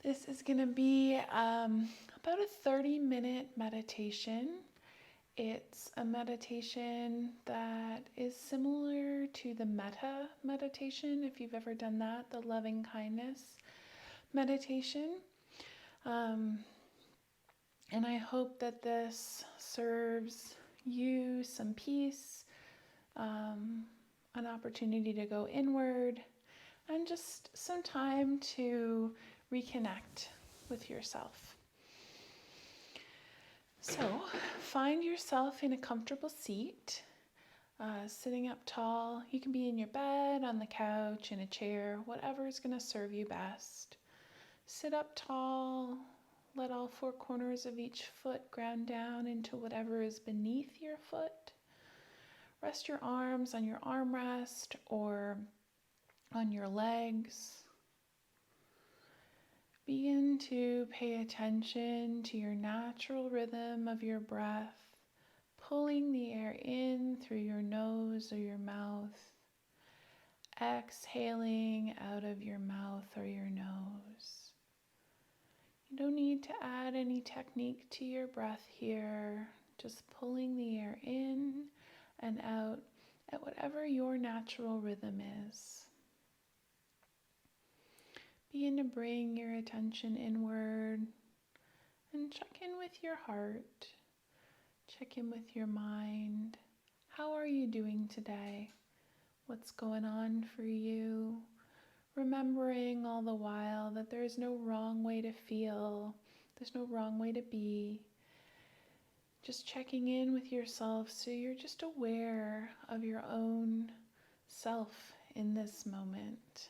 This is going to be about a 30-minute meditation. It's a meditation that is similar to the metta meditation, if you've ever done that, the loving kindness meditation. And I hope that this serves you some peace, an opportunity to go inward, and just some time to reconnect with yourself. So find yourself in a comfortable seat, sitting up tall. You can be in your bed, on the couch, in a chair, whatever is going to serve you best. Sit up tall, let all four corners of each foot ground down into whatever is beneath your foot. Rest your arms on your armrest or on your legs. Begin to pay attention to your natural rhythm of your breath, pulling the air in through your nose or your mouth, exhaling out of your mouth or your nose. You don't need to add any technique to your breath here, just pulling the air in and out at whatever your natural rhythm is. Begin to bring your attention inward and check in with your heart. Check in with your mind. How are you doing today? What's going on for you? Remembering all the while that there is no wrong way to feel. There's no wrong way to be. Just checking in with yourself so you're just aware of your own self in this moment.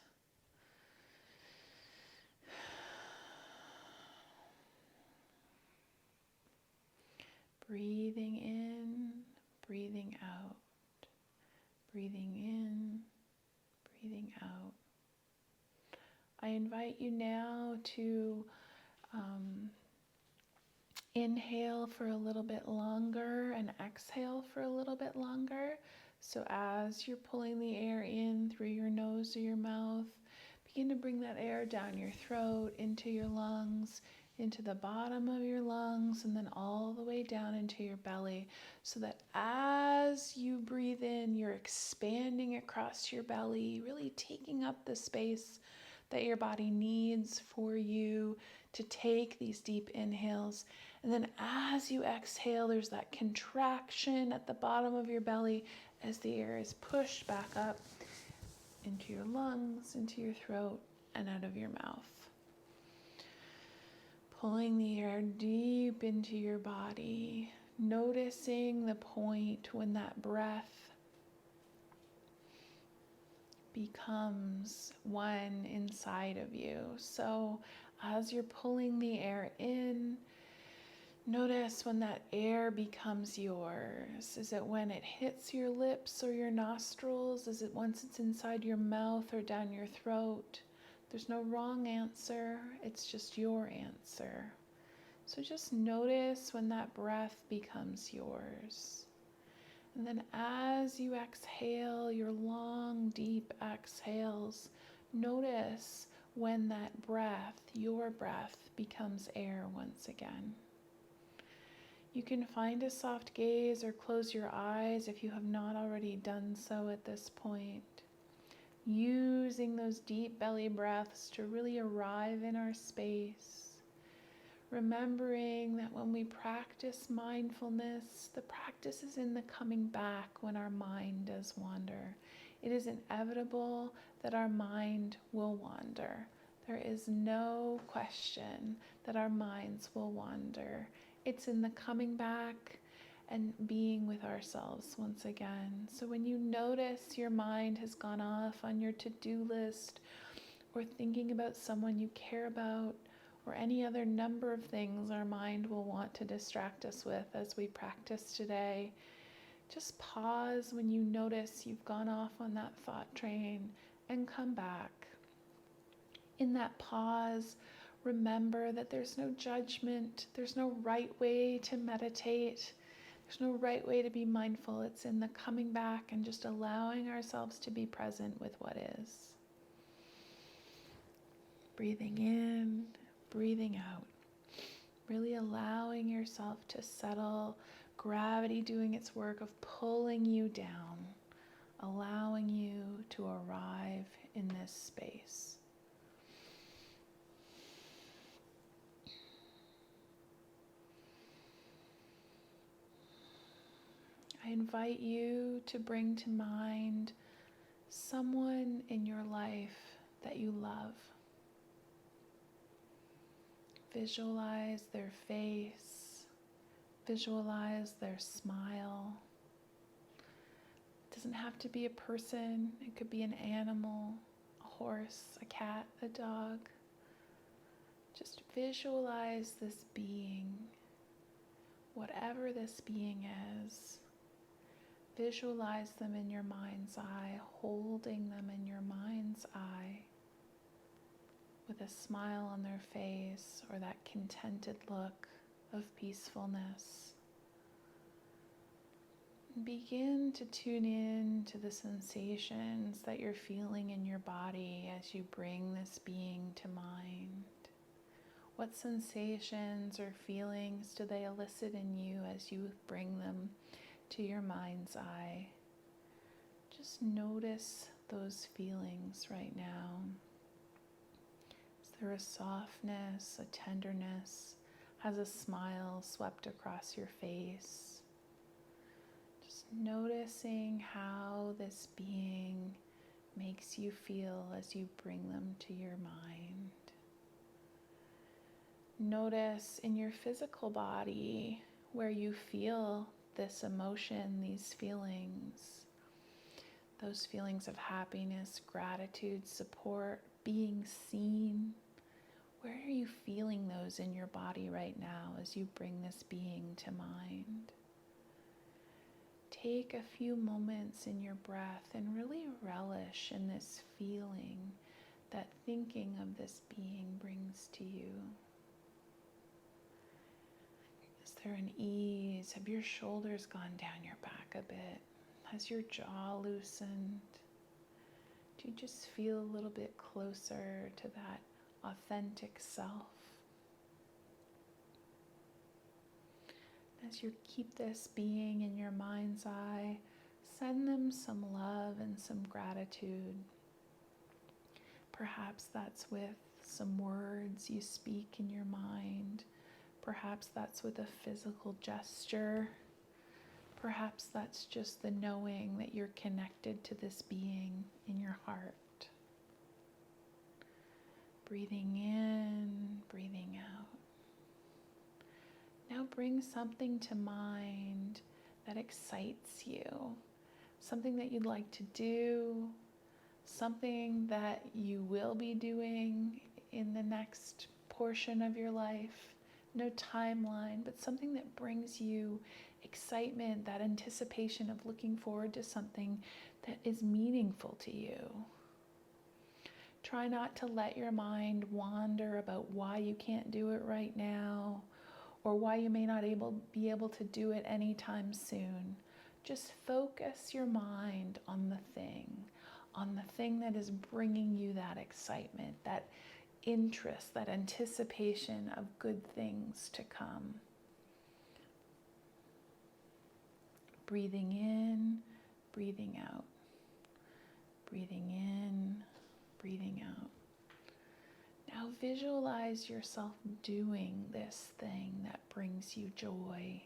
Breathing in, breathing out. Breathing in, breathing out. I invite you now to inhale for a little bit longer and exhale for a little bit longer. So as you're pulling the air in through your nose or your mouth, begin to bring that air down your throat, into your lungs, into the bottom of your lungs, and then all the way down into your belly, so that as you breathe in, you're expanding across your belly, really taking up the space that your body needs for you to take these deep inhales. And then as you exhale, there's that contraction at the bottom of your belly as the air is pushed back up into your lungs, into your throat, and out of your mouth. Pulling the air deep into your body, noticing the point when that breath becomes one inside of you. So as you're pulling the air in, notice when that air becomes yours. Is it when it hits your lips or your nostrils? Is it once it's inside your mouth or down your throat? There's no wrong answer, it's just your answer. So just notice when that breath becomes yours. And then as you exhale, your long, deep exhales, notice when that breath, your breath, becomes air once again. You can find a soft gaze or close your eyes if you have not already done so at this point. Using those deep belly breaths to really arrive in our space. Remembering that when we practice mindfulness, the practice is in the coming back when our mind does wander. It is inevitable that our mind will wander. There is no question that our minds will wander. It's in the coming back and being with ourselves once again. So when you notice your mind has gone off on your to-do list, or thinking about someone you care about, or any other number of things our mind will want to distract us with as we practice today, just pause when you notice you've gone off on that thought train and come back. In that pause, remember that there's no judgment, there's no right way to meditate. There's no right way to be mindful. It's in the coming back and just allowing ourselves to be present with what is. Breathing in, breathing out. Really allowing yourself to settle, gravity doing its work of pulling you down, allowing you to arrive in this space. I invite you to bring to mind someone in your life that you love. Visualize their face, visualize their smile. It doesn't have to be a person, it could be an animal, a horse, a cat, a dog. Just visualize this being, whatever this being is. Visualize them in your mind's eye, holding them in your mind's eye with a smile on their face or that contented look of peacefulness. Begin to tune in to the sensations that you're feeling in your body as you bring this being to mind. What sensations or feelings do they elicit in you as you bring them to your mind's eye? Just notice those feelings right now. Is there a softness, a tenderness? Has a smile swept across your face? Just noticing how this being makes you feel as you bring them to your mind. Notice in your physical body where you feel this emotion, these feelings, those feelings of happiness, gratitude, support, being seen. Where are you feeling those in your body right now as you bring this being to mind? Take a few moments in your breath and really relish in this feeling that thinking of this being brings to you. Is there an ease? Have your shoulders gone down your back a bit? Has your jaw loosened? Do you just feel a little bit closer to that authentic self? As you keep this being in your mind's eye, send them some love and some gratitude. Perhaps that's with some words you speak in your mind. Perhaps that's with a physical gesture. Perhaps that's just the knowing that you're connected to this being in your heart. Breathing in, breathing out. Now bring something to mind that excites you. Something that you'd like to do. Something that you will be doing in the next portion of your life. No timeline, but something that brings you excitement, that anticipation of looking forward to something that is meaningful to you. Try not to let your mind wander about why you can't do it right now or why you may not be able to do it anytime soon. Just focus your mind on the thing that is bringing you that excitement, that interest, that anticipation of good things to come. Breathing in, breathing out. Breathing in, breathing out. Now visualize yourself doing this thing that brings you joy.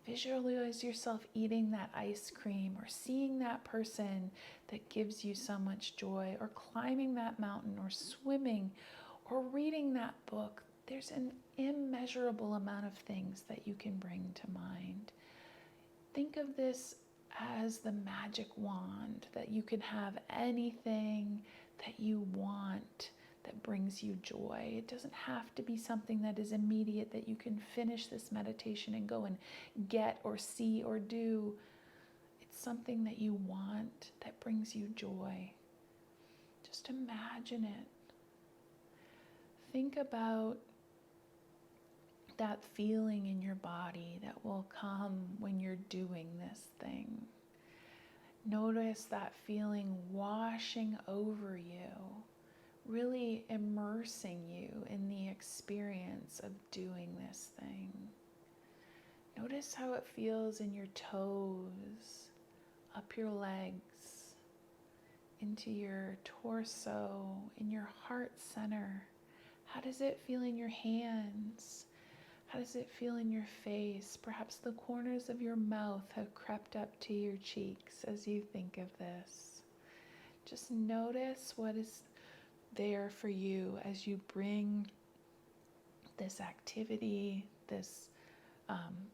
Visualize yourself eating that ice cream or seeing that person that gives you so much joy, or climbing that mountain or swimming or reading that book. There's an immeasurable amount of things that you can bring to mind. Think of this as the magic wand, that you can have anything that you want that brings you joy. It doesn't have to be something that is immediate, that you can finish this meditation and go and get or see or do. It's something that you want that brings you joy. Just imagine it. Think about that feeling in your body that will come when you're doing this thing. Notice that feeling washing over you really immersing you in the experience of doing this thing. Notice how it feels in your toes, up your legs, into your torso, in your heart center. How does it feel in your hands? How does it feel in your face? Perhaps the corners of your mouth have crept up to your cheeks as you think of this. Just notice what is there for you as you bring this activity, this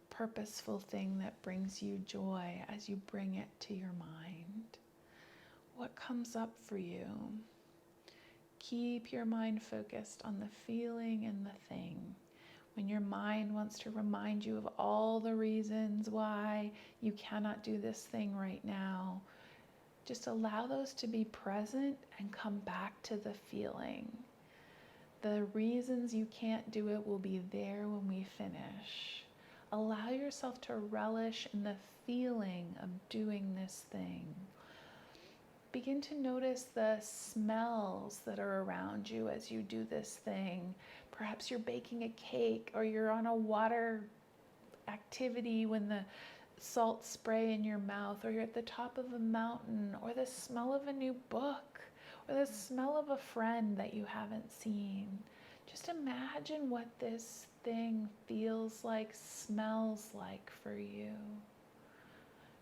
purposeful thing that brings you joy, as you bring it to your mind. What comes up for you? Keep your mind focused on the feeling and the thing. When your mind wants to remind you of all the reasons why you cannot do this thing right now, just allow those to be present and come back to the feeling. The reasons you can't do it will be there when we finish. Allow yourself to relish in the feeling of doing this thing. Begin to notice the smells that are around you as you do this thing. Perhaps you're baking a cake, or you're on a water activity when the salt spray in your mouth, or you're at the top of a mountain, or the smell of a new book, or the smell of a friend that you haven't seen. Just imagine what this thing feels like, smells like for you.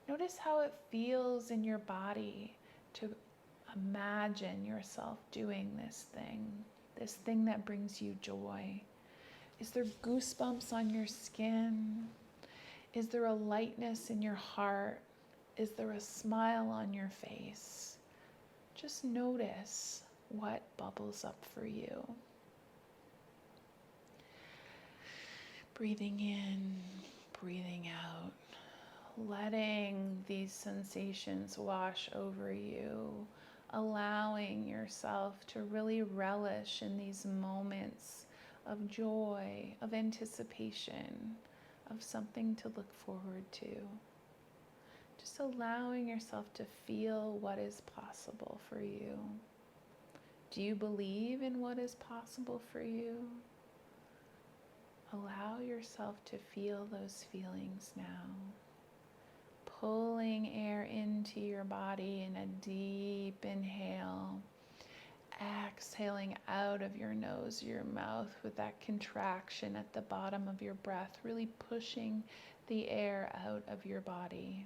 Notice how it feels in your body to imagine yourself doing this thing that brings you joy. Is there goosebumps on your skin? Is there a lightness in your heart? Is there a smile on your face? Just notice what bubbles up for you. Breathing in, breathing out, letting these sensations wash over you, allowing yourself to really relish in these moments of joy, of anticipation, of something to look forward to. Just allowing yourself to feel what is possible for you. Do you believe in what is possible for you? Allow yourself to feel those feelings now. Pulling air into your body in a deep inhale. Exhaling out of your nose, your mouth, with that contraction at the bottom of your breath, really pushing the air out of your body.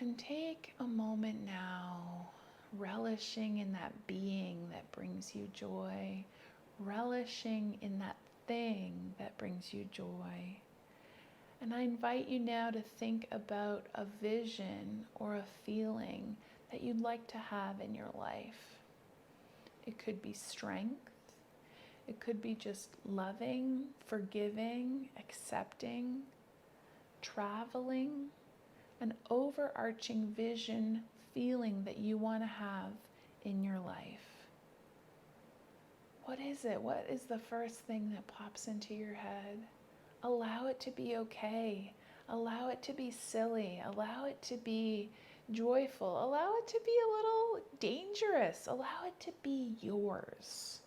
And take a moment now, relishing in that being that brings you joy, relishing in that thing that brings you joy. And I invite you now to think about a vision or a feeling that you'd like to have in your life. It could be strength. It could be just loving, forgiving, accepting, traveling, an overarching vision, feeling that you want to have in your life. What is it? What is the first thing that pops into your head? Allow it to be okay. Allow it to be silly. Allow it to be joyful. Allow it to be a little dangerous. Allow it to be yours.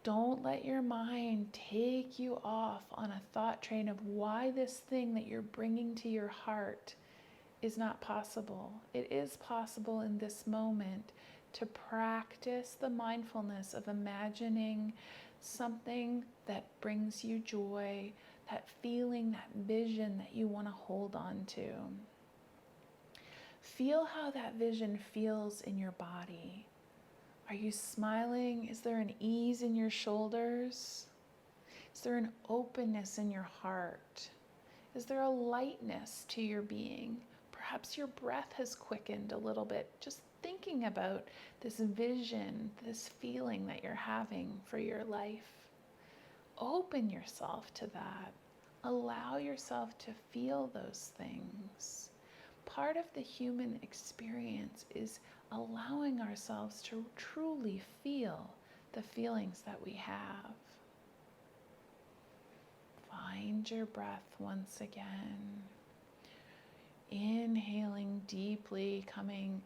Don't let your mind take you off on a thought train of why this thing that you're bringing to your heart is not possible. It is possible in this moment to practice the mindfulness of imagining something that brings you joy, that feeling, that vision that you want to hold on to. Feel how that vision feels in your body. Are you smiling? Is there an ease in your shoulders? Is there an openness in your heart? Is there a lightness to your being? Perhaps your breath has quickened a little bit, just thinking about this vision, this feeling that you're having for your life. Open yourself to that. Allow yourself to feel those things. Part of the human experience is allowing ourselves to truly feel the feelings that we have. Find your breath once again. Inhaling deeply, coming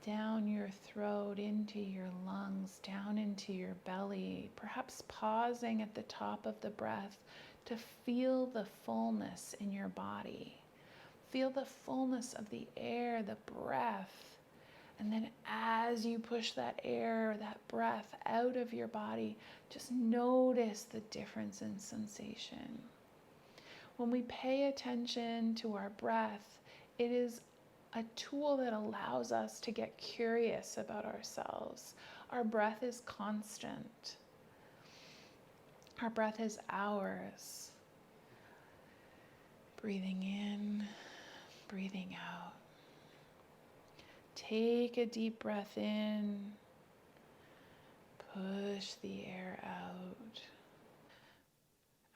down your throat, into your lungs, down into your belly, perhaps pausing at the top of the breath to feel the fullness in your body. Feel the fullness of the air, the breath. And then as you push that air, that breath out of your body, just notice the difference in sensation. When we pay attention to our breath, it is a tool that allows us to get curious about ourselves. Our breath is constant. Our breath is ours. Breathing in, breathing out. Take a deep breath in. Push the air out.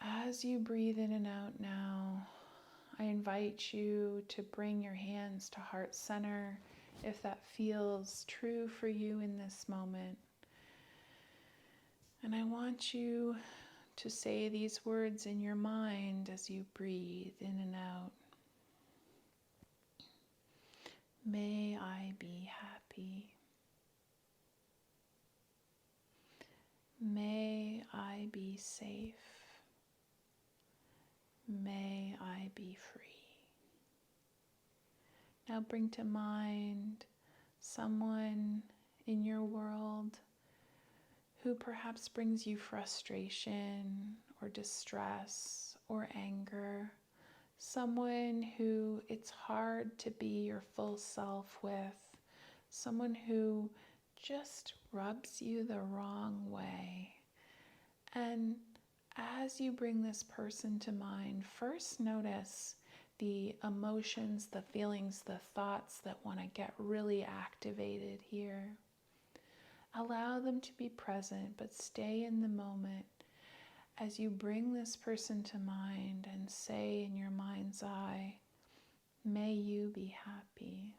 As you breathe in and out now, I invite you to bring your hands to heart center if that feels true for you in this moment. And I want you to say these words in your mind as you breathe in and out. May I be happy. May I be safe. May I be free. Now bring to mind someone in your world who perhaps brings you frustration or distress or anger. Someone who it's hard to be your full self with. Someone who just rubs you the wrong way. And as you bring this person to mind, first notice the emotions, the feelings, the thoughts that want to get really activated here. Allow them to be present, but stay in the moment as you bring this person to mind and say in your mind's eye, may you be happy.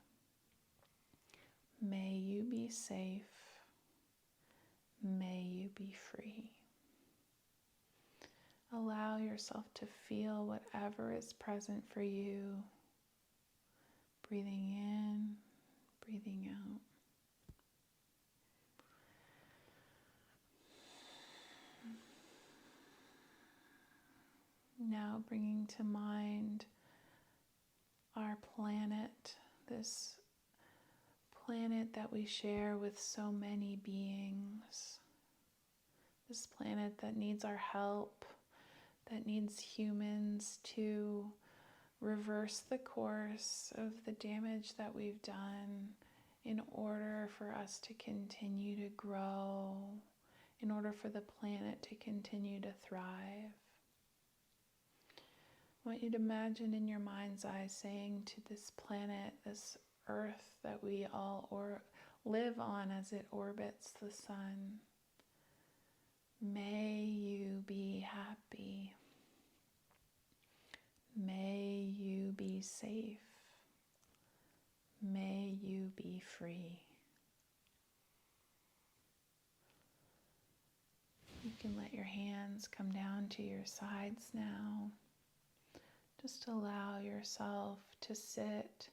May you be safe. May you be free. Allow yourself to feel whatever is present for you. Breathing in, breathing out. Now bringing to mind our planet, this planet that we share with so many beings. This planet that needs our help, that needs humans to reverse the course of the damage that we've done in order for us to continue to grow, in order for the planet to continue to thrive. I want you to imagine in your mind's eye saying to this planet, this earth that we all live on as it orbits the sun, may you be happy. May you be safe. May you be free. You can let your hands come down to your sides now. Just allow yourself to sit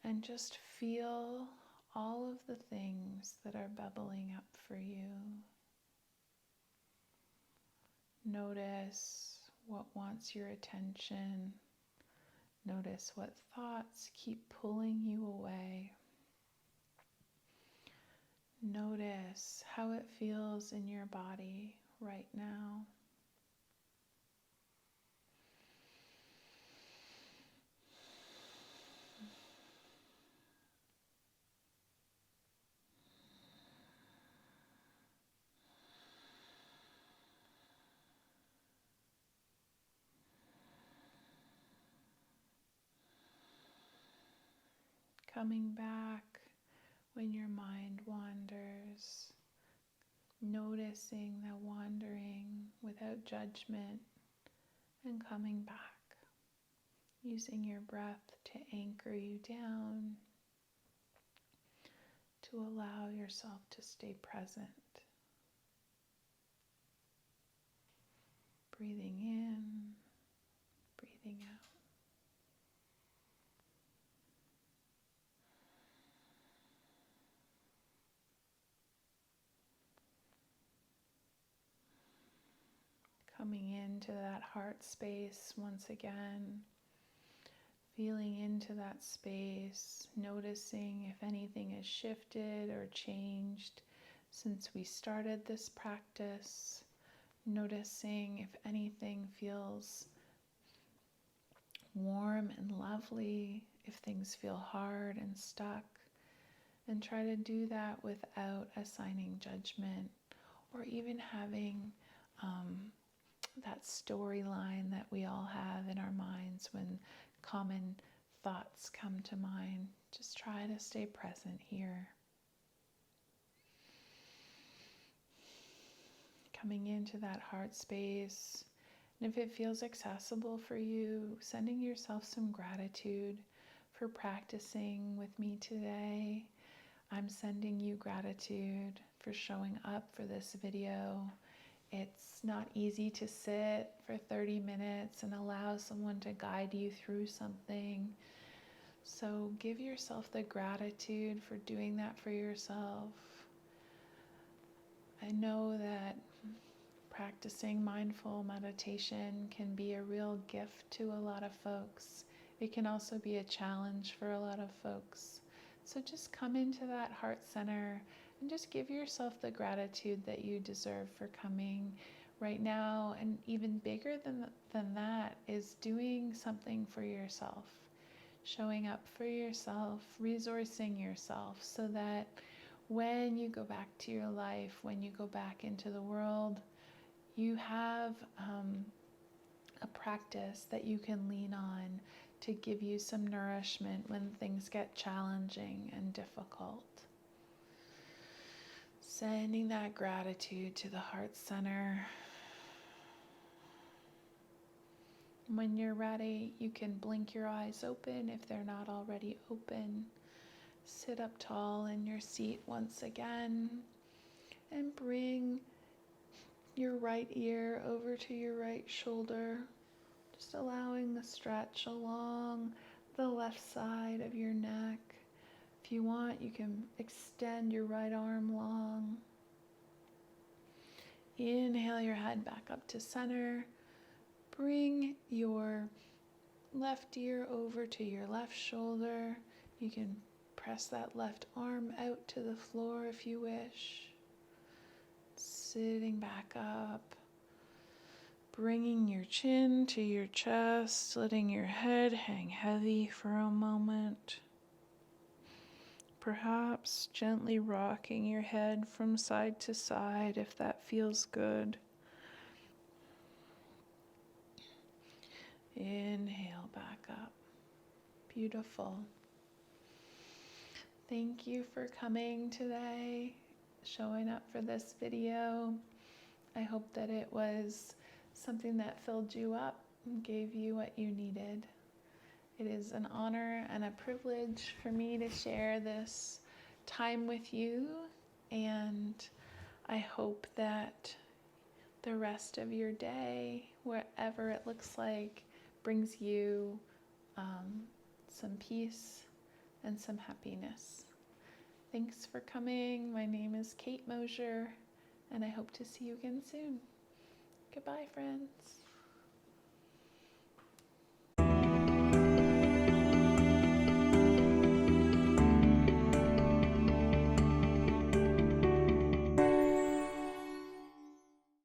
and just feel all of the things that are bubbling up for you. Notice what wants your attention. Notice what thoughts keep pulling you away. Notice how it feels in your body right now. Coming back when your mind wanders, noticing the wandering without judgment, and coming back, using your breath to anchor you down, to allow yourself to stay present. Breathing in, breathing out. Coming into that heart space once again, feeling into that space, noticing if anything has shifted or changed since we started this practice, noticing if anything feels warm and lovely, if things feel hard and stuck, and try to do that without assigning judgment or even having that storyline that we all have in our minds when common thoughts come to mind. Just try to stay present here. Coming into that heart space, and if it feels accessible for you, sending yourself some gratitude for practicing with me today. I'm sending you gratitude for showing up for this video. It's not easy to sit for 30 minutes and allow someone to guide you through something. So give yourself the gratitude for doing that for yourself. I know that practicing mindful meditation can be a real gift to a lot of folks. It can also be a challenge for a lot of folks. So just come into that heart center and just give yourself the gratitude that you deserve for coming right now. And even bigger than that is doing something for yourself, showing up for yourself, resourcing yourself so that when you go back to your life, when you go back into the world, you have a practice that you can lean on to give you some nourishment when things get challenging and difficult. Sending that gratitude to the heart center. When you're ready, you can blink your eyes open if they're not already open. Sit up tall in your seat once again and bring your right ear over to your right shoulder, just allowing a stretch along the left side of your neck. If you want, you can extend your right arm long. Inhale your head back up to center. Bring your left ear over to your left shoulder. You can press that left arm out to the floor if you wish. Sitting back up. Bringing your chin to your chest, letting your head hang heavy for a moment. Perhaps gently rocking your head from side to side if that feels good. Inhale back up. Beautiful. Thank you for coming today, showing up for this video. I hope that it was something that filled you up and gave you what you needed. It is an honor and a privilege for me to share this time with you, and I hope that the rest of your day, wherever it looks like, brings you some peace and some happiness. Thanks for coming. My name is Kate Mosier, and I hope to see you again soon. Goodbye, friends.